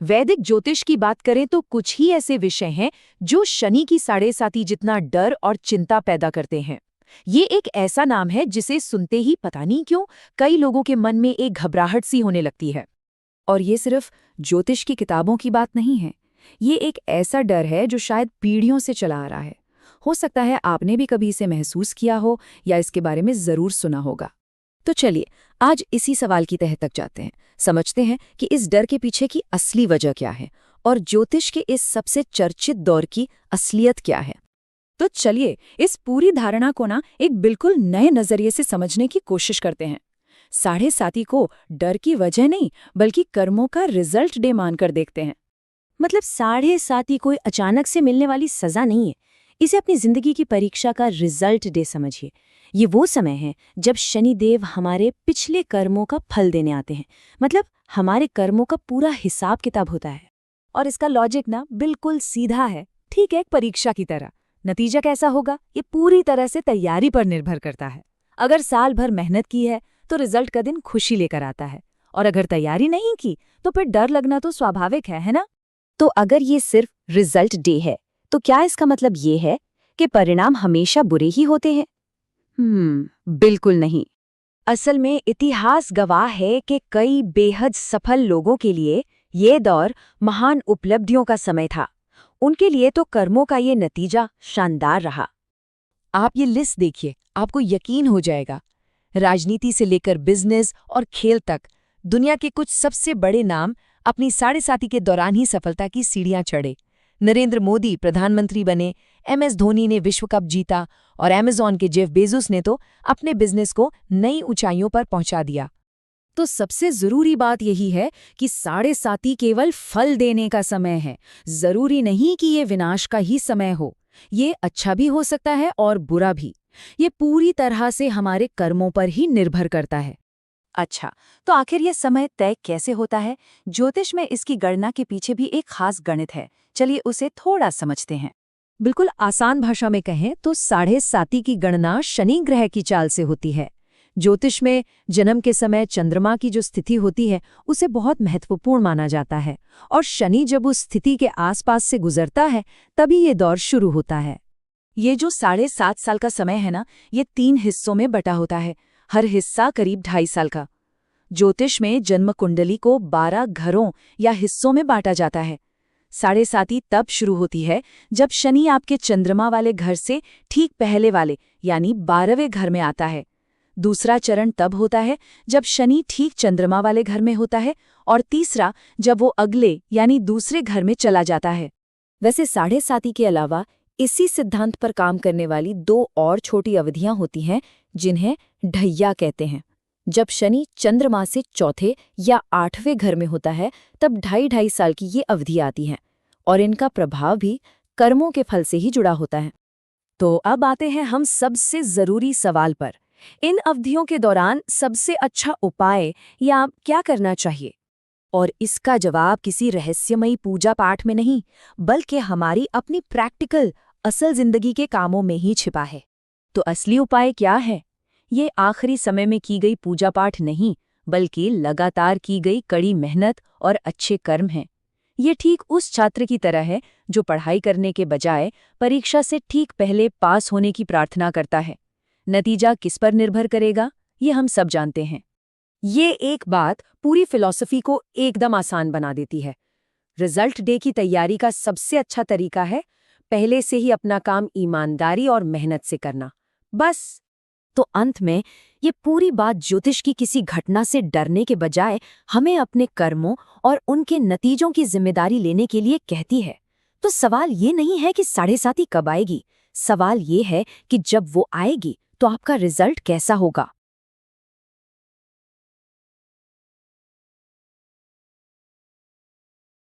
वैदिक ज्योतिष की बात करें तो कुछ ही ऐसे विषय हैं जो शनि की साढ़े साती जितना डर और चिंता पैदा करते हैं। ये एक ऐसा नाम है जिसे सुनते ही पता नहीं क्यों कई लोगों के मन में एक घबराहट सी होने लगती है। और ये सिर्फ ज्योतिष की किताबों की बात नहीं है। ये एक ऐसा डर है जो शायद पीढ़ियों से चला आ रहा है। हो सकता है आपने भी कभी इसे महसूस किया हो या इसके बारे में ज़रूर सुना होगा। तो चलिए आज इसी सवाल की तह तक जाते हैं, समझते हैं कि इस डर के पीछे की असली वजह क्या है और ज्योतिष के इस सबसे चर्चित दौर की असलियत क्या है। तो चलिए इस पूरी धारणा को एक बिल्कुल नए नजरिए से समझने की कोशिश करते हैं। साढ़े साती को डर की वजह नहीं बल्कि कर्मों का रिजल्ट डे मानकर देखते हैं। मतलब साढ़े साती कोई अचानक से मिलने वाली सजा नहीं है, इसे अपनी जिंदगी की परीक्षा का रिजल्ट डे समझिए। ये वो समय है जब शनिदेव हमारे पिछले कर्मों का फल देने आते हैं, मतलब हमारे कर्मों का पूरा हिसाब किताब होता है। और इसका लॉजिक बिल्कुल सीधा है, ठीक है, एक परीक्षा की तरह। नतीजा कैसा होगा ये पूरी तरह से तैयारी पर निर्भर करता है। अगर साल भर मेहनत की है तो रिजल्ट का दिन खुशी लेकर आता है, और अगर तैयारी नहीं की तो फिर डर लगना तो स्वाभाविक है ना? तो अगर ये सिर्फ रिजल्ट डे है तो क्या इसका मतलब ये है कि परिणाम हमेशा बुरे ही होते हैं? बिल्कुल नहीं। असल में इतिहास गवाह है कि कई बेहद सफल लोगों के लिए ये दौर महान उपलब्धियों का समय था। उनके लिए तो कर्मों का ये नतीजा शानदार रहा। आप ये लिस्ट देखिए, आपको यकीन हो जाएगा। राजनीति से लेकर बिजनेस और खेल तक दुनिया के कुछ सबसे बड़े नाम अपनी साढ़े साती के दौरान ही सफलता की सीढ़ियां चढ़े। नरेंद्र मोदी प्रधानमंत्री बने, MS धोनी ने विश्व कप जीता और अमेज़न के जेफ बेजोस ने तो अपने बिजनेस को नई ऊंचाइयों पर पहुंचा दिया। तो सबसे जरूरी बात यही है कि साढ़े साती केवल फल देने का समय है। जरूरी नहीं कि ये विनाश का ही समय हो। ये अच्छा भी हो सकता है और बुरा भी। ये पूरी तरह से हमारे कर्मों पर ही निर्भर करता है। अच्छा, तो आखिर ये समय तय कैसे होता है? ज्योतिष में इसकी गणना के पीछे भी एक खास गणित है। चलिए उसे थोड़ा समझते हैं। बिल्कुल आसान भाषा में कहें तो साढ़े साती की गणना शनि ग्रह की चाल से होती है। ज्योतिष में जन्म के समय चंद्रमा की जो स्थिति होती है उसे बहुत महत्वपूर्ण माना जाता है, और शनि जब उस स्थिति के आसपास से गुजरता है तभी ये दौर शुरू होता है। ये जो 7.5 साल का समय है ये 3 हिस्सों में बटा होता है, हर हिस्सा करीब 2.5 साल का। ज्योतिष में जन्म कुंडली को 12 घरों या हिस्सों में बांटा जाता है। साढ़े साती तब शुरू होती है जब शनि आपके चंद्रमा वाले घर से ठीक पहले वाले यानी 12वें घर में आता है। दूसरा चरण तब होता है जब शनि ठीक चंद्रमा वाले घर में होता है, और तीसरा जब वो अगले यानी दूसरे घर में चला जाता है। वैसे साढ़े साती के अलावा इसी सिद्धांत पर काम करने वाली 2 और छोटी अवधियां होती हैं जिन्हें ढैया कहते हैं। जब शनि चंद्रमा से चौथे या 8वें घर में होता है तब 2.5 साल की ये अवधि आती है, और इनका प्रभाव भी कर्मों के फल से ही जुड़ा होता है। तो अब आते हैं हम सबसे जरूरी सवाल पर। इन अवधियों के दौरान सबसे अच्छा उपाय या क्या करना चाहिए? और इसका जवाब किसी रहस्यमयी पूजा पाठ में नहीं, बल्कि हमारी अपनी प्रैक्टिकल असल जिंदगी के कामों में ही छिपा है। तो असली उपाय क्या है? ये आखिरी समय में की गई पूजा पाठ नहीं, बल्कि लगातार की गई कड़ी मेहनत और अच्छे कर्म हैं। ये ठीक उस छात्र की तरह है जो पढ़ाई करने के बजाय परीक्षा से ठीक पहले पास होने की प्रार्थना करता है। नतीजा किस पर निर्भर करेगा, ये हम सब जानते हैं। ये एक बात पूरी फिलॉसफी को एकदम आसान बना देती है। रिजल्ट डे की तैयारी का सबसे अच्छा तरीका है पहले से ही अपना काम ईमानदारी और मेहनत से करना, बस। तो अंत में ये पूरी बात ज्योतिष की किसी घटना से डरने के बजाय हमें अपने कर्मों और उनके नतीजों की जिम्मेदारी लेने के लिए कहती है। तो सवाल ये नहीं है कि साढ़े साती कब आएगी, सवाल ये है कि जब वो आएगी तो आपका रिजल्ट कैसा होगा।